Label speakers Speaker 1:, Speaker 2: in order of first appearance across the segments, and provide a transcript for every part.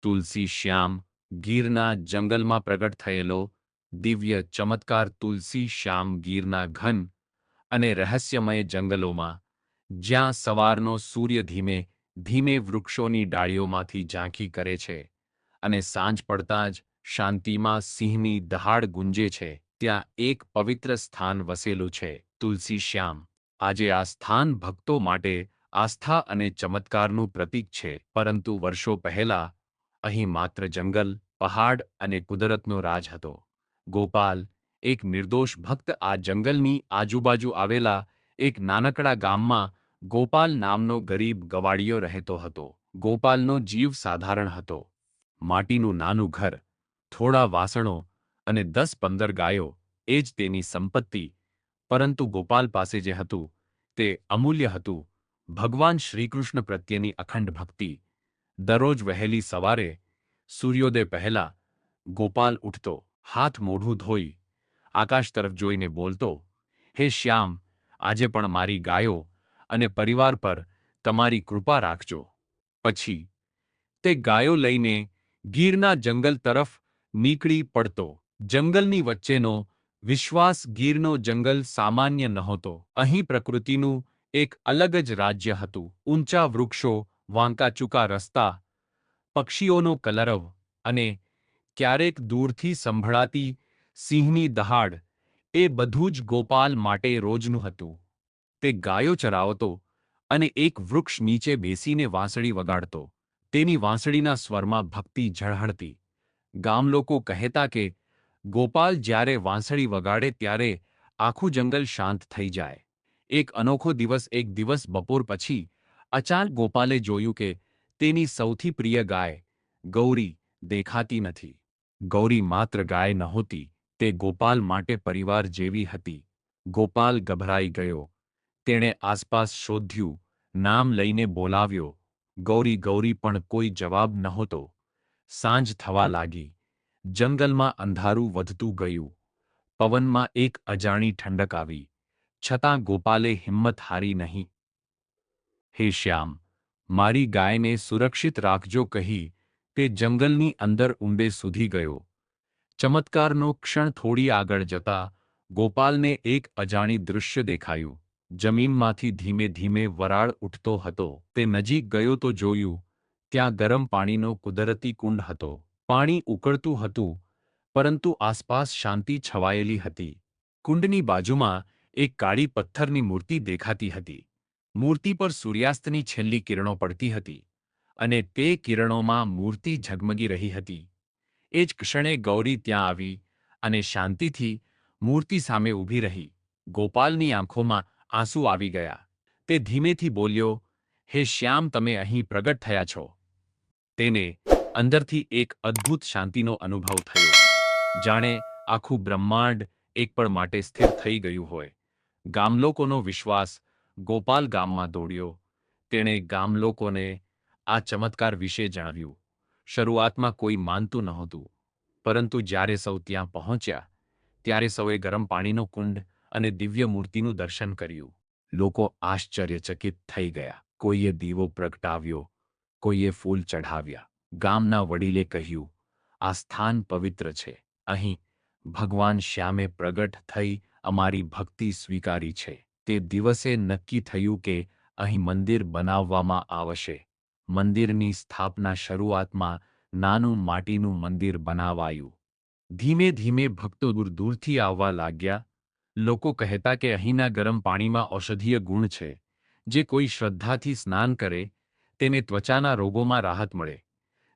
Speaker 1: તુલસી શ્યામ ગીરના જંગલમાં પ્રગટ થયેલો દિવ્ય ચમત્કાર તુલસી શ્યામ ગીરના ઘન અને રહસ્યમય જંગલોમાં, જ્યાં સવારનો સૂર્ય ધીમે ધીમે વૃક્ષોની ડાળીઓમાંથી ઝાંખી કરે છે અને સાંજ પડતાં જ શાંતિમાં સિંહની દહાડ ગુંજે છે, ત્યાં એક પવિત્ર સ્થાન વસેલું છે, તુલસી શ્યામ. આજે આ સ્થાન ભક્તો માટે આસ્થા અને ચમત્કારનું પ્રતીક છે, પરંતુ વર્ષો પહેલા અહીં માત્ર જંગલ, પહાડ અને કુદરતનો રાજ હતો. ગોપાલ, એક નિર્દોષ ભક્ત, આ જંગલની આજુબાજુ આવેલા એક નાનકડા ગામમાં ગોપાલ નામનો ગરીબ ગવાડિયો રહેતો હતો. ગોપાલનો જીવ સાધારણ હતો. માટીનું નાનું ઘર, થોડા વાસણો અને 10-15 ગાયો એ જ તેની સંપત્તિ. પરંતુ ગોપાલ પાસે જે હતું તે અમૂલ્ય હતું, ભગવાન શ્રીકૃષ્ણ પ્રત્યેની અખંડ ભક્તિ. દરરોજ વહેલી સવારે સૂર્યોદય પહેલા ગોપાલ ઉઠતો, હાથ મોઢું ધોઈ આકાશ તરફ જોઈને બોલતો, હે શ્યામ, આજે પણ મારી ગાયો અને પરિવાર પર તમારી કૃપા રાખજો. પછી તે ગાયો લઈને ગીરના જંગલ તરફ નીકળી પડતો. જંગલની વચ્ચેનો વિશ્વાસ ગીરનો જંગલ સામાન્ય નહોતો. અહીં પ્રકૃતિનું એક અલગ જ રાજ્ય હતું. ઊંચા વૃક્ષો, વાંકા-ચૂકા રસ્તા, પક્ષીઓનો કલરવ અને ક્યારેક દૂરથી સંભળાતી સિંહની દહાડ, એ બધું જ ગોપાલ માટે રોજનું હતું. તે ગાયો ચરાવતો અને એક વૃક્ષ નીચે બેસીને વાંસળી વગાડતો. તેની વાંસળીના સ્વરમાં ભક્તિ ઝળહળતી. ગામલોકો કહેતા કે ગોપાલ જ્યારે વાંસળી વગાડે ત્યારે આખું જંગલ શાંત થઈ જાય. એક અનોખો દિવસ, એક દિવસ બપોર પછી અચાનક ગોપાલે જોયું કે તેની સૌથી પ્રિય ગાય, ગૌરી, દેખાતી નથી. ગૌરી માત્ર ગાય નહોતી, તે ગોપાલ માટે પરિવાર જેવી હતી. ગોપાલ ગભરાઈ ગયો. તેણે આસપાસ શોધ્યું, નામ લઈને બોલાવ્યો, ગૌરી, ગૌરી, પણ કોઈ જવાબ નહોતો. સાંજ થવા લાગી. જંગલમાં અંધારું વધતું ગયું. પવનમાં એક અજાણી ઠંડક આવી. છતાં ગોપાલે હિંમત હારી નહીં. હે શ્યામ, મારી ગાયને સુરક્ષિત રાખજો કહી તે જંગલની અંદર ઊંડે સુધી ગયો. ચમત્કારનો ક્ષણ થોડી આગળ જતા ગોપાલને એક અજાણી દૃશ્ય દેખાયું. જમીનમાંથી ધીમે ધીમે વરાળ ઉઠતો હતો. તે નજીક ગયો તો જોયું, ત્યાં ગરમ પાણીનો કુદરતી કુંડ હતો. પાણી ઉકળતું હતું, પરંતુ આસપાસ શાંતિ છવાયેલી હતી. કુંડની બાજુમાં એક કાળી પથ્થરની મૂર્તિ દેખાતી હતી. મૂર્તિ પર સૂર્યાસ્તની છેલ્લી કિરણો પડતી હતી અને તે કિરણોમાં મૂર્તિ ઝગમગી રહી હતી. એ જ ક્ષણે ગૌરી ત્યાં આવી અને શાંતિથી મૂર્તિ સામે ઊભી રહી. ગોપાલની આંખોમાં આંસુ આવી ગયા. તે ધીમેથી બોલ્યો, હે શ્યામ, તમે અહીં પ્રગટ થયા છો. તેને અંદરથી એક અદ્ભુત શાંતિનો અનુભવ થયો, જાણે આખું બ્રહ્માંડ એક પળ માટે સ્થિર થઈ ગયું હોય. ગામલોકોનો વિશ્વાસ. ગોપાલ ગામમાં દોડ્યો. તેણે ગામલોકોને આ ચમત્કાર વિશે જણાવ્યું. શરૂઆતમાં કોઈ માનતું નહોતું, પરંતુ જ્યારે સૌ ત્યાં પહોંચ્યા ત્યારે સૌએ ગરમ પાણીનો કુંડ અને દિવ્ય મૂર્તિનું દર્શન કર્યું. લોકો આશ્ચર્યચકિત થઈ ગયા. કોઈએ દીવો પ્રગટાવ્યો, કોઈએ ફૂલ ચઢાવ્યા. ગામના વડીલે કહ્યું, આ સ્થાન પવિત્ર છે. અહીં ભગવાન શ્યામે પ્રગટ થઈ અમારી ભક્તિ સ્વીકારી છે. તે દિવસે નક્કી થયું કે અહીં મંદિર બનાવવામાં આવશે. મંદિરની સ્થાપના. શરૂઆતમાં નાનું માટીનું મંદિર બનાવાયું. ધીમે ધીમે ભક્તો દૂર દૂરથી આવવા લાગ્યા. લોકો કહેતા કે અહીંના ગરમ પાણીમાં ઔષધીય ગુણ છે. જે કોઈ શ્રદ્ધાથી સ્નાન કરે તેને ત્વચાના રોગોમાં રાહત મળે.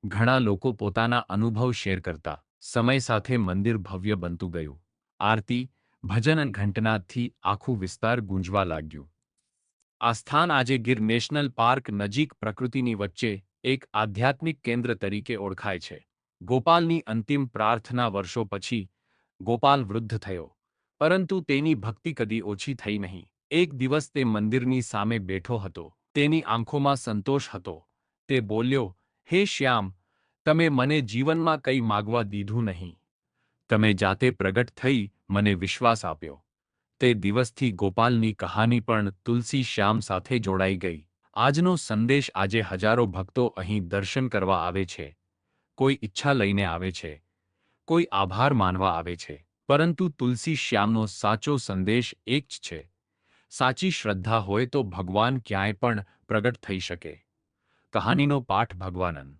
Speaker 1: ઘણા લોકો પોતાના અનુભવ શેર કરતા. સમય સાથે મંદિર ભવ્ય બનતું ગયું. આરતી, ભજન અને ઘંટનાદથી આખું વિસ્તાર ગુંજવા લાગ્યું. આ સ્થાન આજે ગીર નેશનલ પાર્ક નજીક પ્રકૃતિની વચ્ચે એક આધ્યાત્મિક કેન્દ્ર તરીકે ઓળખાય છે. ગોપાલની અંતિમ પ્રાર્થના. વર્ષો પછી ગોપાલ વૃદ્ધ થયો, પરંતુ તેની ભક્તિ કદી ઓછી થઈ નહીં. એક દિવસ તે મંદિરની સામે બેઠો હતો. તેની આંખોમાં સંતોષ હતો. તે બોલ્યો, હે શ્યામ, તમે મને જીવનમાં કંઈ માગવા દીધું નહીં. તમે જાતે પ્રગટ થઈ મને વિશ્વાસ આપ્યો. તે દિવસથી ગોપાલની કહાની પણ તુલસી શ્યામ સાથે જોડાઈ ગઈ. આજનો સંદેશ. આજે હજારો ભક્તો અહીં દર્શન કરવા આવે છે, કોઈ ઈચ્છા લઈને આવે છે, કોઈ આભાર માનવા આવે છે, પરંતુ તુલસી શ્યામનો સાચો સંદેશ એક જ છે. સાચી શ્રદ્ધા હોય તો ભગવાન ક્યાંય પણ પ્રગટ થઈ શકે. કહાનીનો પાઠ ભગવાનન